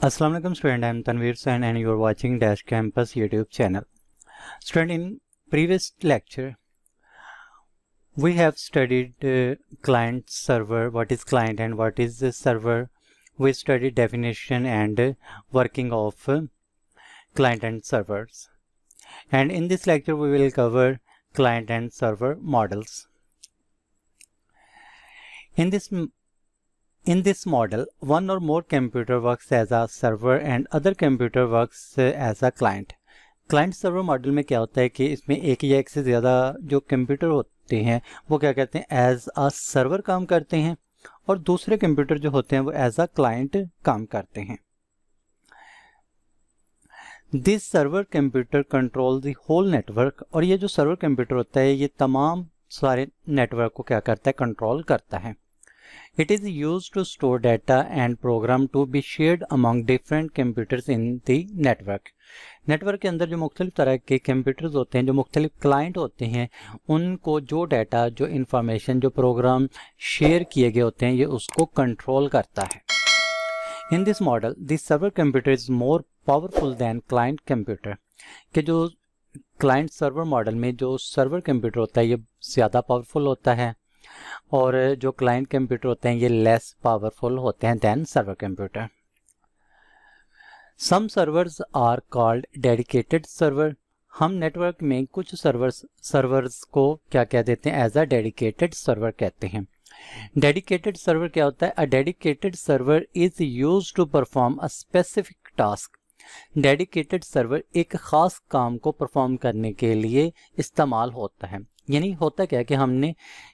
Assalamu alaikum student, I am Tanveer Sain and you are watching Dash Campus YouTube channel. Student, in previous lecture we have studied client server, what is client and what is the server. We studied definition and working of client and servers. And in this lecture we will cover client and server models. In this model, one or more computer works as a server and other computer works as a client. Client server model में क्या होता है कि इसमें एक या एक से ज़्यादा जो कंप्यूटर होते हैं वो क्या कहते हैं एज अ सर्वर काम करते हैं और दूसरे कंप्यूटर जो होते हैं वो एज अ क्लाइंट काम करते हैं. This server computer control the whole network. और ये जो सर्वर कंप्यूटर होता है ये तमाम सारे नेटवर्क को क्या करता है, कंट्रोल करता है. It is used to store data and program to be shared among different computers in the network. Network के अंदर जो मुख्तलिफ तरह के कंप्यूटर्स होते हैं, जो मुख्तलिफ क्लाइंट होते हैं, उनको जो डाटा, जो इंफॉर्मेशन, जो प्रोग्राम शेयर किए गए होते हैं ये उसको कंट्रोल करता है. In this model this server computer is more powerful then client computer. कि जो क्लाइंट सर्वर मॉडल में जो सर्वर कंप्यूटर होता है ये ज़्यादा पावरफुल होता है और जो क्लाइंट कंप्यूटर होते हैं ये लेस पावरफुल होते हैं than server computer. Some servers are called dedicated server. हम नेटवर्क में कुछ सर्वर्स को क्या कह देते हैं, एज अ डेडिकेटेड सर्वर कहते हैं. डेडिकेटेड सर्वर क्या होता है? A dedicated server is used to perform a specific task. Dedicated server एक ख़ास काम को परफॉर्म करने के लिए इस्तेमाल होता है. यानी होता क्या है कि हमने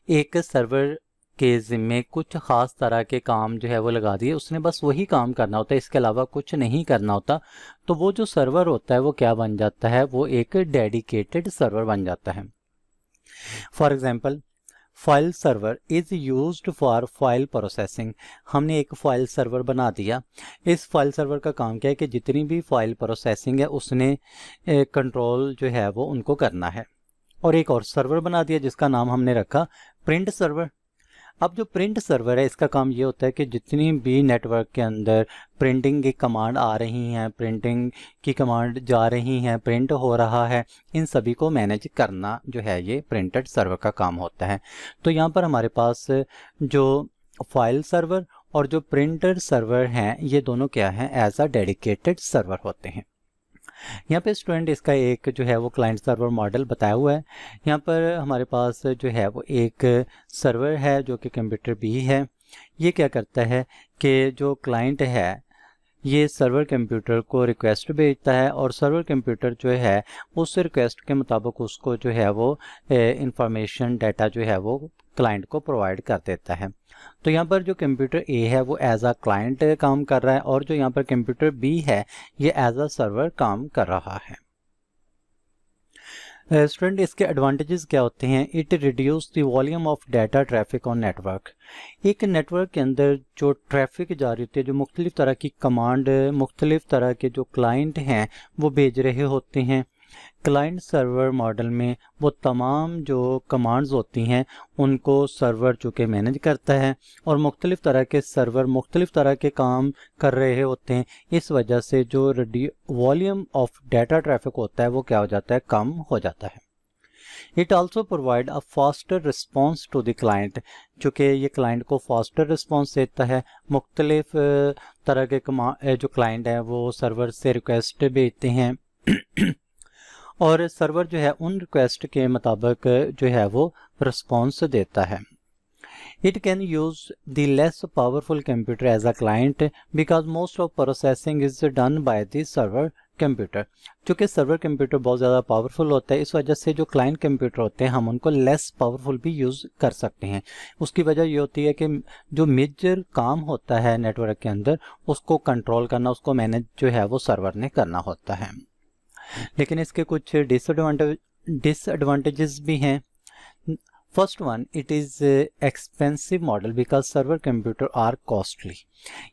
एक सर्वर के ज़िम्मे कुछ ख़ास तरह के काम जो है वो लगा दिए, उसने बस वही काम करना होता है, इसके अलावा कुछ नहीं करना होता. तो वो जो सर्वर होता है वो क्या बन जाता है, वो एक डेडिकेटेड सर्वर बन जाता है. For example file server is used for file processing. हमने एक फ़ाइल सर्वर बना दिया. इस फाइल सर्वर का काम क्या है कि जितनी भी फाइल प्रोसेसिंग है उसने कंट्रोल जो है वो उनको करना है. और एक और सर्वर बना दिया जिसका नाम हमने रखा प्रिंट सर्वर. अब जो प्रिंट सर्वर है इसका काम ये होता है कि जितनी भी नेटवर्क के अंदर प्रिंटिंग की कमांड आ रही हैं, प्रिंटिंग की कमांड जा रही हैं, प्रिंट हो रहा है, इन सभी को मैनेज करना जो है ये प्रिंटेड सर्वर का काम होता है. तो यहाँ पर हमारे पास जो फाइल सर्वर और जो प्रिंटर सर्वर हैं ये दोनों क्या हैं, एज अ डेडिकेटेड सर्वर होते हैं. यहाँ पे स्टूडेंट इसका एक जो है वो क्लाइंट सर्वर मॉडल बताया हुआ है. यहाँ पर हमारे पास जो है वो एक सर्वर है जो कि कंप्यूटर भी है. ये क्या करता है कि जो क्लाइंट है ये सर्वर कंप्यूटर को रिक्वेस्ट भेजता है और सर्वर कंप्यूटर जो है उस रिक्वेस्ट के मुताबिक उसको जो है वो इंफॉर्मेशन डाटा जो है वो क्लाइंट को प्रोवाइड कर देता है. तो यहाँ पर जो कंप्यूटर ए है वो एज अ क्लाइंट काम कर रहा है और जो यहाँ पर कंप्यूटर बी है ये एज अ सर्वर काम कर रहा है. स्टूडेंट इसके एडवांटेजेस क्या होते हैं? It reduce the volume of data traffic on network. एक नेटवर्क के अंदर जो ट्रैफिक जा रही होती है, जो मुख्तलिफ तरह की कमांड मुख्तलिफ तरह के जो क्लाइंट हैं वो भेज रहे होते हैं. क्लाइंट सर्वर मॉडल में वो तमाम जो कमांड्स होती हैं उनको सर्वर चूँकि मैनेज करता है और मुख्तलिफ तरह के सर्वर मुख्तलिफ तरह के काम कर रहे होते हैं. इस वजह से जो वॉल्यूम ऑफ डाटा ट्रैफिक होता है वो क्या हो जाता है, कम हो जाता है. It also provide a faster response to the client. चूँकि ये क्लाइंट को फास्टर रिस्पॉन्स देता है. मुख्तलिफ तरह के जो क्लाइंट हैं वो सर्वर से रिक्वेस्ट भेजते हैं और सर्वर जो है उन रिक्वेस्ट के मुताबिक जो है वो रिस्पॉन्स देता है. It can use the less powerful computer as a client because most of processing is done by the server computer. चूँकि सर्वर कंप्यूटर बहुत ज़्यादा पावरफुल होता है इस वजह से जो क्लाइंट कंप्यूटर होते हैं हम उनको लेस पावरफुल भी यूज़ कर सकते हैं. उसकी वजह ये होती है कि जो मेजर काम होता है नेटवर्क के अंदर उसको कंट्रोल करना, उसको मैनेज जो है वो सर्वर ने करना होता है. लेकिन इसके कुछ डिसएडवांटेजेस भी हैं. First one, it is expensive model because server computer are costly.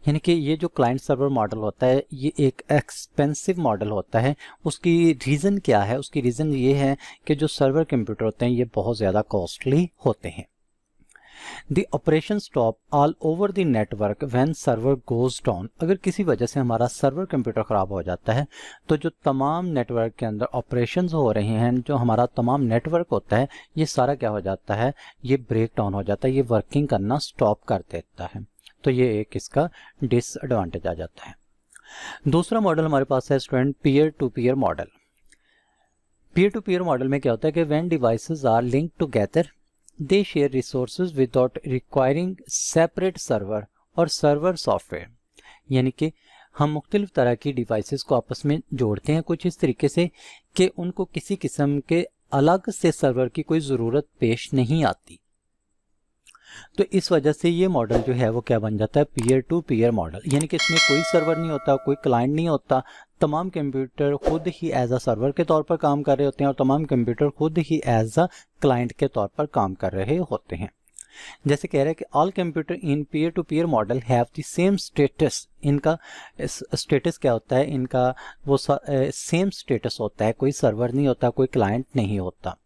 यानी कि ये जो क्लाइंट सर्वर मॉडल होता है ये एक एक्सपेंसिव मॉडल होता है. उसकी रीज़न क्या है? उसकी रीज़न ये है कि जो सर्वर कंप्यूटर होते हैं ये बहुत ज़्यादा कॉस्टली होते हैं. The operation stop all over the network when server goes down. अगर किसी वजह से हमारा सर्वर कंप्यूटर ख़राब हो जाता है तो जो तमाम नेटवर्क के अंदर ऑपरेशंस हो रहे हैं, जो हमारा तमाम नेटवर्क होता है, ये सारा क्या हो जाता है, ये ब्रेक डाउन हो जाता है, ये वर्किंग करना स्टॉप कर देता है। तो ये एक इसका डिसएडवांटेज आ जाता है। दूसरा मॉडल हमारे पास है student peer to peer model. Peer to peer model में क्या होता है कि when devices are linked together they share resources without requiring separate server और सर्वर सॉफ्टवेयर। यानी कि हम मुख्तलिफ तरह की डिवाइसेस को आपस में जोड़ते हैं कुछ इस तरीके से कि उनको किसी किस्म के अलग से सर्वर की कोई ज़रूरत पेश नहीं आती। तो इस वजह से ये मॉडल जो है वो क्या बन जाता है, पीयर टू पीयर मॉडल। यानी कि इसमें कोई सर्वर नहीं होता, कोई क्लाइंट नहीं होता, तमाम कंप्यूटर खुद ही एज अ सर्वर के तौर पर काम कर रहे होते हैं और तमाम कंप्यूटर खुद ही एज अ क्लाइंट के तौर पर काम कर रहे होते हैं। जैसे कह रहे हैं कि all computer in peer to peer model have the same status. इनका स्टेटस क्या होता है, इनका वो सेम स्टेटस होता है, कोई सर्वर नहीं होता, कोई क्लाइंट नहीं होता।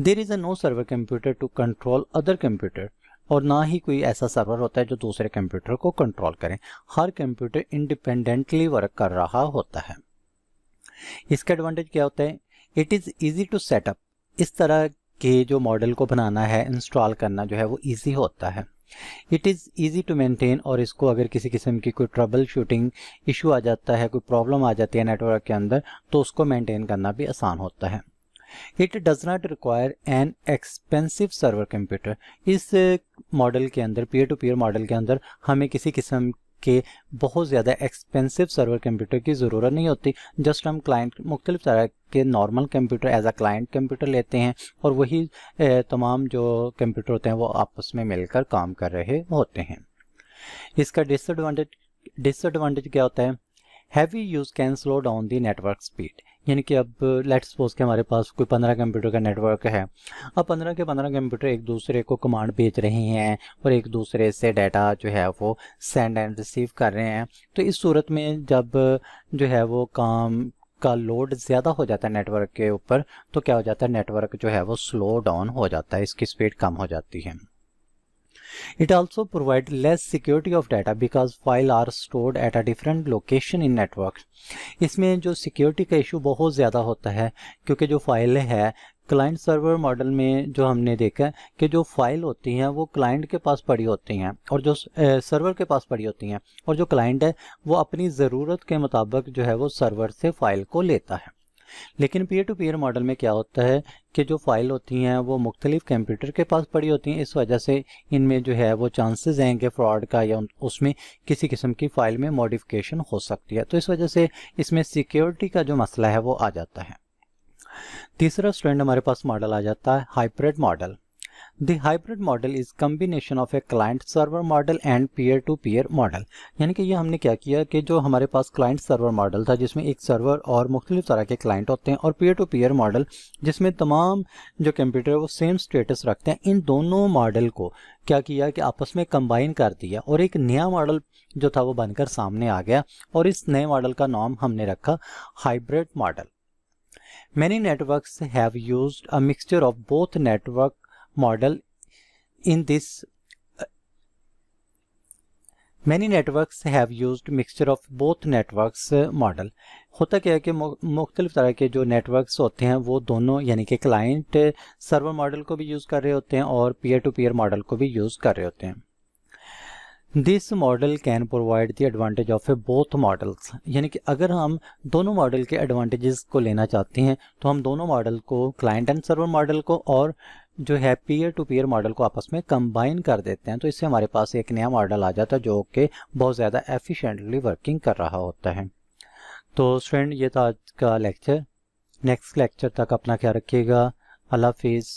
There is a no server computer to control other computer, और ना ही कोई ऐसा सर्वर होता है जो दूसरे कंप्यूटर को कंट्रोल करें। हर कंप्यूटर इंडिपेंडेंटली वर्क कर रहा होता है। इसका एडवांटेज क्या होता है, it is easy to setup. इस तरह के जो मॉडल को बनाना है, इंस्टॉल करना जो है वो ईजी होता है। It is easy to maintain, और इसको अगर किसी किस्म की कोई ट्रबल शूटिंग इशू आ जाता है, कोई प्रॉब्लम आ जाती है नेटवर्क के अंदर, तो उसको मेंटेन करना भी आसान होता है। It does not require an expensive server computer. इस मॉडल के अंदर, पीयर टू पीयर मॉडल के अंदर, हमें किसी किस्म के बहुत ज़्यादा एक्सपेंसिव सर्वर कंप्यूटर की ज़रूरत नहीं होती। जस्ट हम क्लाइंट मुख्तलिफ तरह के normal computer as a client computer लेते हैं और वही तमाम जो कंप्यूटर होते हैं वो आपस में मिलकर काम कर रहे होते हैं। इसका डिसएडवांटेज क्या होता है, heavy use can slow down the network speed. यानी कि अब लेट्स सपोज कि हमारे पास कोई 15 कंप्यूटर का नेटवर्क है। अब 15 के 15 कंप्यूटर एक दूसरे को कमांड भेज रहे हैं और एक दूसरे से डाटा जो है वो सेंड एंड रिसीव कर रहे हैं। तो इस सूरत में जब जो है वो काम का लोड ज़्यादा हो जाता है नेटवर्क के ऊपर, तो क्या हो जाता है, नेटवर्क जो है वो स्लो डाउन हो जाता है, इसकी स्पीड कम हो जाती है। It also provides less security of data because files are stored at a different location in network. इसमें जो सिक्योरिटी का इशू बहुत ज़्यादा होता है, क्योंकि जो फाइल है क्लाइंट सर्वर मॉडल में जो हमने देखा कि जो फाइल होती हैं वो क्लाइंट के पास पड़ी होती हैं और जो सर्वर के पास पड़ी होती हैं, और जो क्लाइंट है वो अपनी ज़रूरत के मुताबिक जो है वो सर्वर से फ़ाइल को लेता है। लेकिन पीयर टू पीयर मॉडल में क्या होता है कि जो फाइल होती हैं वो मुख्तलिफ कंप्यूटर के पास पड़ी होती हैं। इस वजह से इनमें जो है वो चांसेस हैं कि फ्रॉड का या उसमें किसी किस्म की फ़ाइल में मॉडिफिकेशन हो सकती है। तो इस वजह से इसमें सिक्योरिटी का जो मसला है वो आ जाता है। तीसरा स्टूडेंट हमारे पास मॉडल आ जाता है hybrid model. The hybrid model is combination of a client server model and peer to peer model। यानी कि ये हमने क्या किया कि जो हमारे पास क्लाइंट सर्वर मॉडल था जिसमें एक सर्वर और मुख्तलिफ तरह के क्लाइंट होते हैं, और पीयर टू पीयर मॉडल जिसमें तमाम जो कंप्यूटर वो सेम स्टेटस रखते हैं, इन दोनों मॉडल को क्या किया कि आपस में कंबाइन कर दिया और एक नया मॉडल जो था वो बनकर सामने आ गया, और इस नए मॉडल का नाम हमने रखा hybrid model. Many networks have used a mixture of both network model in this many networks have used mixture of both networks model। होता क्या है कि मुख्तलिफ तरह के जो नेटवर्क्स होते हैं वो दोनों यानी कि क्लाइंट सर्वर मॉडल को भी यूज़ कर रहे होते हैं और पीयर टू पीयर मॉडल को भी यूज़ कर रहे होते हैं। This model can provide the advantage of A both models. यानी कि अगर हम दोनों मॉडल के एडवांटेजेस को लेना चाहते हैं तो हम दोनों मॉडल को, क्लाइंट एंड सर्वर मॉडल को और जो है पीयर टू पीयर मॉडल को आपस में कंबाइन कर देते हैं। तो इससे हमारे पास एक नया मॉडल आ जाता है जो कि बहुत ज़्यादा एफिशिएंटली वर्किंग कर रहा होता है। तो स्टूडेंट ये था आज का लेक्चर। नेक्स्ट लेक्चर तक अपना ख्याल रखिएगा। अल्लाह हाफिज़।